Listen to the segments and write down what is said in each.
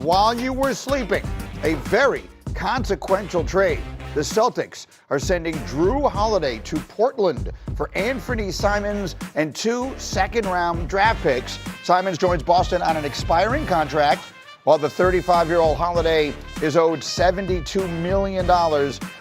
While you were sleeping, a very consequential trade. The Celtics are sending Jrue Holiday to Portland for Anfernee Simons and 2 second-round draft picks. Simons joins Boston on an expiring contract, while the 35-year-old Holiday is owed $72 million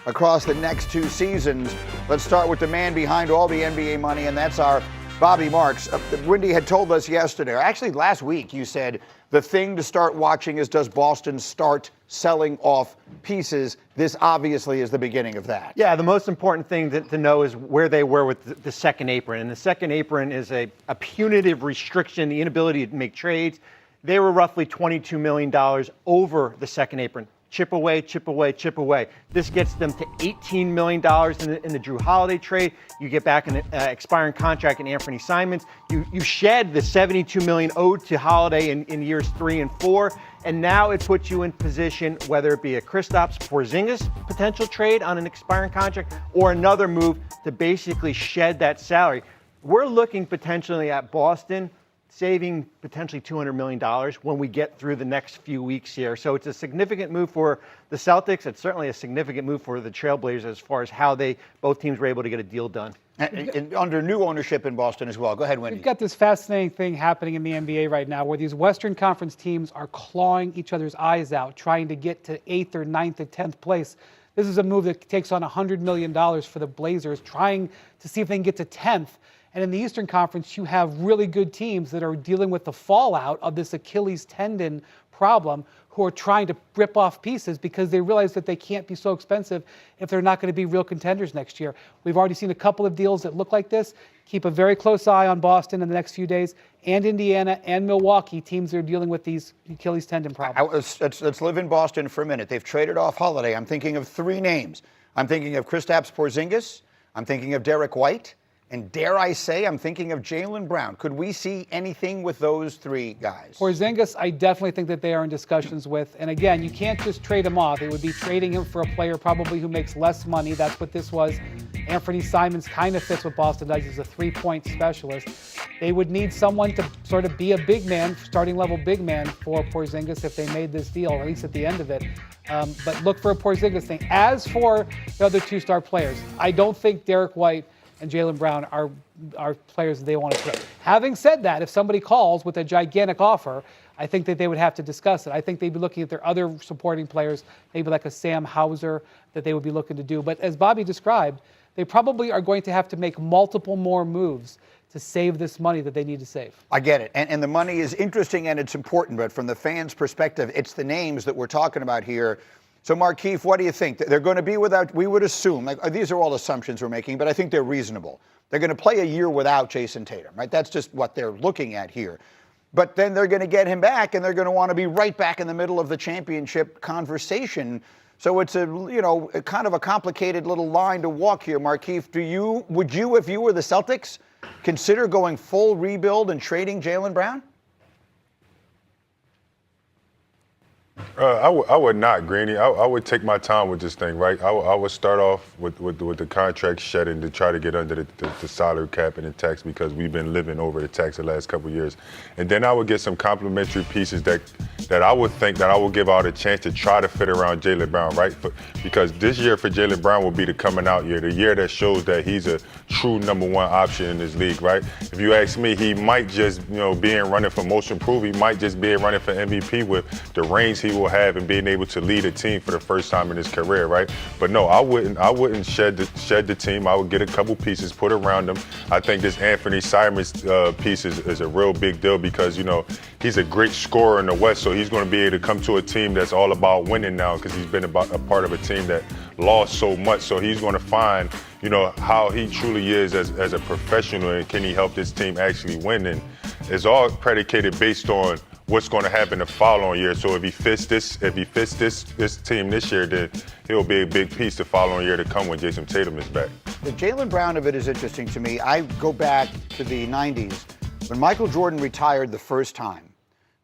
across the next 2 seasons. Let's start with the man behind all the NBA money, and that's our Bobby Marks. Wendy had told us yesterday, or actually last week, you said the thing to start watching is, does Boston start selling off pieces? This obviously is the beginning of that. Yeah, the most important thing to know is where they were with the second apron. And the second apron is a punitive restriction, the inability to make trades. They were roughly $22 million over the second apron. Chip away, chip away, chip away. This gets them to $18 million in the Jrue Holiday trade. You get back an expiring contract in Anfernee Simons. You shed the $72 million owed to Holiday in years 3 and 4. And now it puts you in position, whether it be a Kristaps Porzingis potential trade on an expiring contract or another move to basically shed that salary. We're looking potentially at Boston saving potentially $200 million when we get through the next few weeks here. So it's a significant move for the Celtics. It's certainly a significant move for the Trailblazers as far as how both teams were able to get a deal done. And under new ownership in Boston as well. Go ahead, Wendy. We've got this fascinating thing happening in the NBA right now where these Western Conference teams are clawing each other's eyes out, trying to get to 8th or 9th or 10th place. This is a move that takes on $100 million for the Blazers, trying to see if they can get to 10th. And in the Eastern Conference, you have really good teams that are dealing with the fallout of this Achilles tendon problem, who are trying to rip off pieces because they realize that they can't be so expensive if they're not going to be real contenders next year. We've already seen a couple of deals that look like this. Keep a very close eye on Boston in the next few days, and Indiana and Milwaukee, teams that are dealing with these Achilles tendon problems. Let's live in Boston for a minute. They've traded off Holiday. I'm thinking of 3 names. I'm thinking of Kristaps Porzingis. I'm thinking of Derek White. And dare I say, I'm thinking of Jaylen Brown. Could we see anything with those 3 guys? Porzingis, I definitely think that they are in discussions with. And again, you can't just trade him off. It would be trading him for a player probably who makes less money. That's what this was. Anfernee Simons kind of fits what Boston does. He's a 3-point specialist. They would need someone to sort of be a big man, starting level big man for Porzingis if they made this deal, or at least at the end of it. But look for a Porzingis thing. As for the other 2-star players, I don't think Derek White and Jaylen Brown are players that they want to trade. Having said that, if somebody calls with a gigantic offer, I think that they would have to discuss it. I think they'd be looking at their other supporting players, maybe like a Sam Hauser, that they would be looking to do. But as Bobby described, they probably are going to have to make multiple more moves to save this money that they need to save. I get it. And the money is interesting and it's important, but from the fans' perspective, it's the names that we're talking about here. So, Markeith, what do you think? They're going to be without, we would assume, these are all assumptions we're making, but I think they're reasonable. They're going to play a year without Jason Tatum, right? That's just what they're looking at here. But then they're going to get him back, and they're going to want to be right back in the middle of the championship conversation. So it's a kind of a complicated little line to walk here, Markeith. Would you, if you were the Celtics, consider going full rebuild and trading Jaylen Brown? I would not, Greeny. I would take my time with this thing, right? I would start off with the contract shedding to try to get under the salary cap and the tax, because we've been living over the tax the last couple of years. And then I would get some complementary pieces that I would think that I would give out a chance to try to fit around Jaylen Brown, right? Because this year for Jaylen Brown will be the coming out year, the year that shows that he's a true number 1 option in this league, right? If you ask me, he might just, being running for most improved, he might just be running for MVP with the range he will have and being able to lead a team for the first time in his career, right? But no, I wouldn't shed the team. I would get a couple pieces, put around him. I think this Anfernee Simons piece is a real big deal because, he's a great scorer in the West, so he's going to be able to come to a team that's all about winning now, because he's been a part of a team that lost so much. So he's going to find, how he truly is as a professional, and can he help this team actually win? And it's all predicated based on what's going to happen the following year. So if he fits this team this year, then he'll be a big piece the following year to come when Jason Tatum is back. The Jaylen Brown of it is interesting to me. I go back to the 90s when Michael Jordan retired the first time.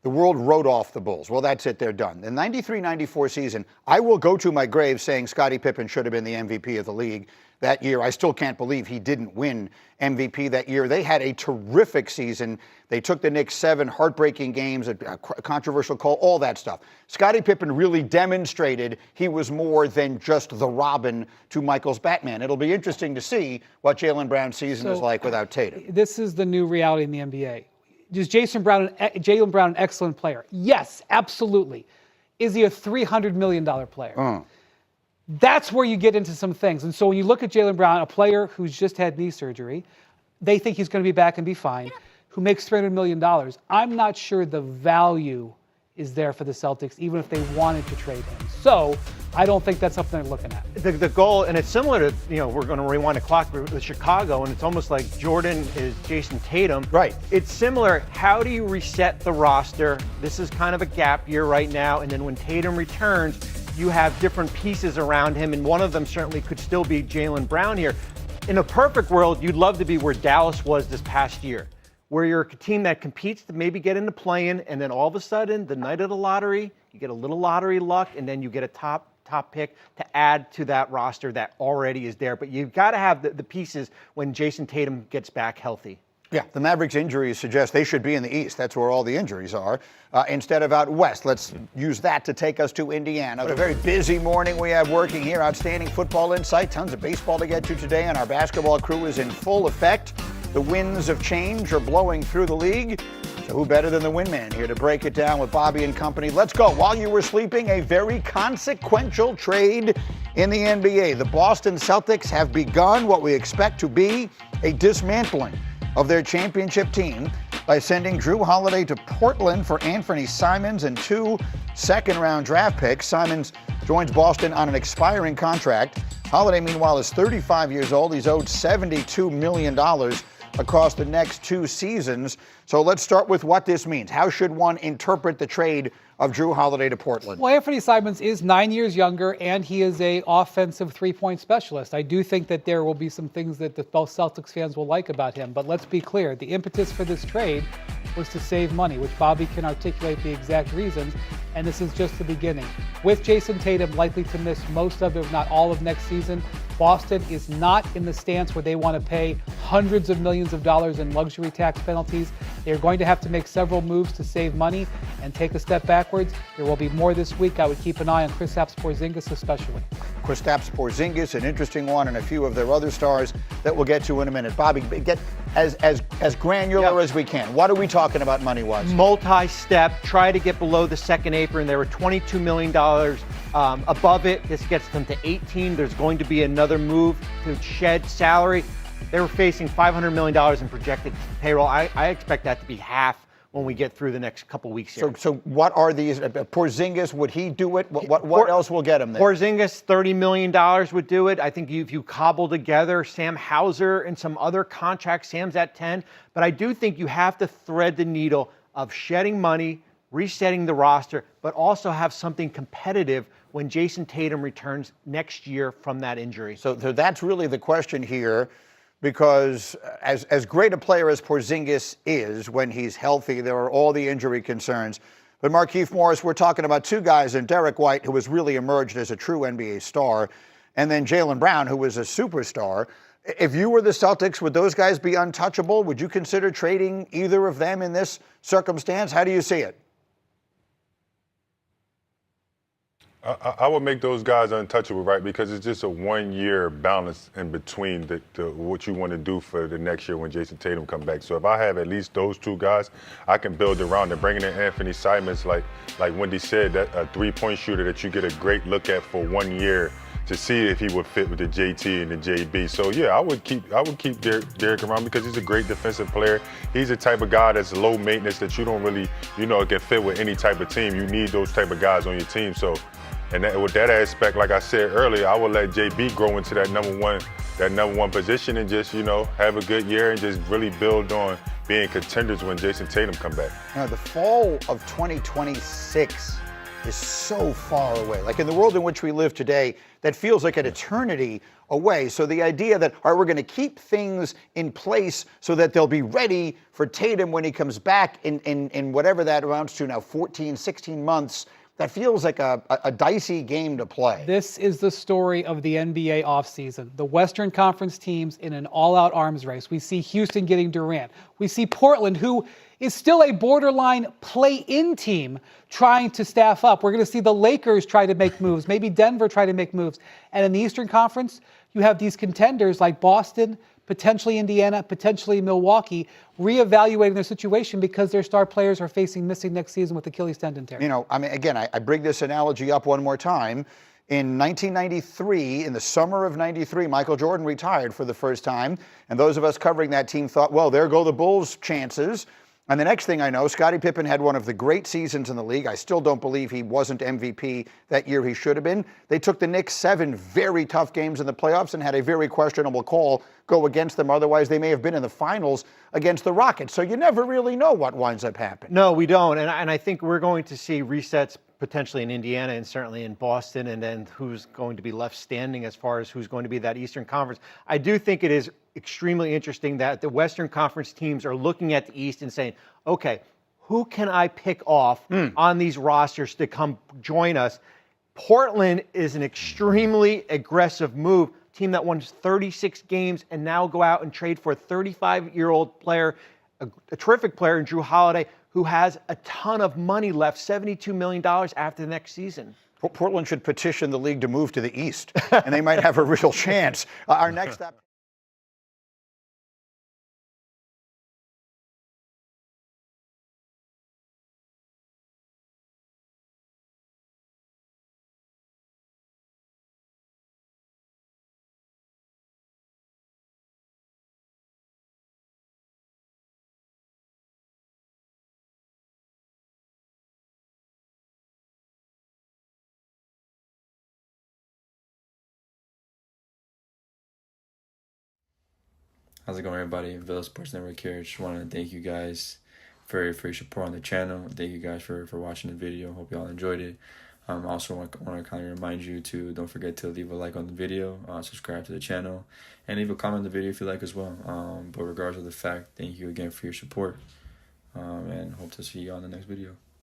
The world wrote off the Bulls. Well, that's it. They're done. The 93-94 season, I will go to my grave saying Scottie Pippen should have been the MVP of the league that year. I still can't believe he didn't win MVP that year. They had a terrific season. They took the Knicks 7 heartbreaking games, a controversial call, all that stuff. Scottie Pippen really demonstrated he was more than just the Robin to Michael's Batman. It'll be interesting to see what Jaylen Brown's season is like without Tatum. This is the new reality in the NBA. Is Jaylen Brown an excellent player? Yes, absolutely. Is he a $300 million player? That's where you get into some things. And so when you look at Jaylen Brown, a player who's just had knee surgery, they think he's going to be back and be fine, who makes $300 million. I'm not sure the value is there for the Celtics, even if they wanted to trade him. So I don't think that's something they're looking at. The goal, and it's similar to, we're going to rewind the clock with Chicago, and it's almost like Jordan is Jason Tatum. Right. It's similar. How do you reset the roster? This is kind of a gap year right now, and then when Tatum returns, you have different pieces around him, and one of them certainly could still be Jaylen Brown here. In a perfect world, you'd love to be where Dallas was this past year, where you're a team that competes to maybe get into play-in, and then all of a sudden, the night of the lottery, you get a little lottery luck, and then you get a top pick to add to that roster that already is there. But you've got to have the pieces when Jason Tatum gets back healthy. Yeah, the Mavericks' injuries suggest they should be in the East. That's where all the injuries are, instead of out West. Let's use that to take us to Indiana. A very busy morning we have working here. Outstanding football insight. Tons of baseball to get to today, and our basketball crew is in full effect. The winds of change are blowing through the league. So who better than the Windman here to break it down with Bobby and company? Let's go. While you were sleeping, a very consequential trade in the NBA. The Boston Celtics have begun what we expect to be a dismantling of their championship team by sending Jrue Holiday to Portland for Anfernee Simons and 2 second-round draft picks. Simons joins Boston on an expiring contract. Holiday, meanwhile, is 35 years old. He's owed $72 million across the next 2 seasons. So let's start with what this means. How should one interpret the trade of Jrue Holiday to Portland? Well, Anfernee Simons is 9 years younger, and he is an offensive three-point specialist. I do think that there will be some things that both Celtics fans will like about him. But let's be clear, the impetus for this trade was to save money, which Bobby can articulate the exact reasons, and this is just the beginning. With Jason Tatum likely to miss most of, if not all of next season, Boston is not in the stance where they want to pay hundreds of millions of dollars in luxury tax penalties. They're going to have to make several moves to save money and take a step backwards. There will be more this week. I would keep an eye on Kristaps Porzingis especially. Kristaps Porzingis, an interesting one, and a few of their other stars that we'll get to in a minute. Bobby, get as granular as we can. What are we talking about money-wise? Multi-step, try to get below the second apron. They were $22 million above it. This gets them to 18. There's going to be another move to shed salary. They were facing $500 million in projected payroll. I expect that to be half when we get through the next couple weeks here. So what are these? Porzingis, would he do it? What else will get him there? Porzingis, $30 million would do it. I think if you cobble together Sam Hauser and some other contracts, Sam's at 10. But I do think you have to thread the needle of shedding money, resetting the roster, but also have something competitive when Jason Tatum returns next year from that injury. So that's really the question here, because as great a player as Porzingis is when he's healthy, there are all the injury concerns. But Markieff Morris, we're talking about 2 guys, and Derek White, who has really emerged as a true NBA star, and then Jaylen Brown, who was a superstar. If you were the Celtics, would those guys be untouchable? Would you consider trading either of them in this circumstance? How do you see it? I would make those guys untouchable, right? Because it's just a 1-year balance in between what you want to do for the next year when Jason Tatum comes back. So if I have at least those 2 guys, I can build around them. Bringing in Anfernee Simons, like Wendy said, that a 3-point shooter that you get a great look at for 1 year to see if he would fit with the JT and the JB. So yeah, I would keep Derek around because he's a great defensive player. He's the type of guy that's low maintenance that you don't really, can fit with any type of team. You need those type of guys on your team. So. And with that aspect, like I said earlier, I will let JB grow into that number one position and just, have a good year and just really build on being contenders when Jason Tatum come back. Now, the fall of 2026 is so far away. Like in the world in which we live today, that feels like an eternity away. So the idea that, all right, we're going to keep things in place so that they'll be ready for Tatum when he comes back in whatever that amounts to now, 14, 16 months, that feels like a dicey game to play. This is the story of the NBA offseason. The Western Conference teams in an all-out arms race. We see Houston getting Durant. We see Portland, who is still a borderline play-in team, trying to staff up. We're going to see the Lakers try to make moves, maybe Denver try to make moves. And in the Eastern Conference, you have these contenders like Boston, potentially Indiana, potentially Milwaukee, reevaluating their situation because their star players are facing missing next season with Achilles tendon tear. You know, I mean, again, I bring this analogy up one more time. In 1993, in the summer of 93, Michael Jordan retired for the first time. And those of us covering that team thought, well, there go the Bulls' chances. And the next thing I know, Scottie Pippen had one of the great seasons in the league. I still don't believe he wasn't MVP that year he should have been. They took the Knicks 7 very tough games in the playoffs and had a very questionable call go against them. Otherwise, they may have been in the finals against the Rockets. So you never really know what winds up happening. No, we don't. And I think we're going to see resets potentially in Indiana and certainly in Boston, and then who's going to be left standing as far as who's going to be that Eastern Conference. I do think it is extremely interesting that the Western Conference teams are looking at the East and saying, okay, who can I pick off on these rosters to come join us? Portland is an extremely aggressive move. Team that won 36 games and now go out and trade for a 35-year-old player, a terrific player in Jrue Holiday, who has a ton of money left, $72 million after the next season. Portland should petition the league to move to the East, and they might have a real chance. Our next step. How's it going, everybody? Villa Sports Network here. Just want to thank you guys for your support on the channel. Thank you guys for watching the video. Hope you all enjoyed it. I also want to kind of remind you to don't forget to leave a like on the video, subscribe to the channel, and leave a comment on the video if you like as well. But regardless of the fact, thank you again for your support, and hope to see you on the next video.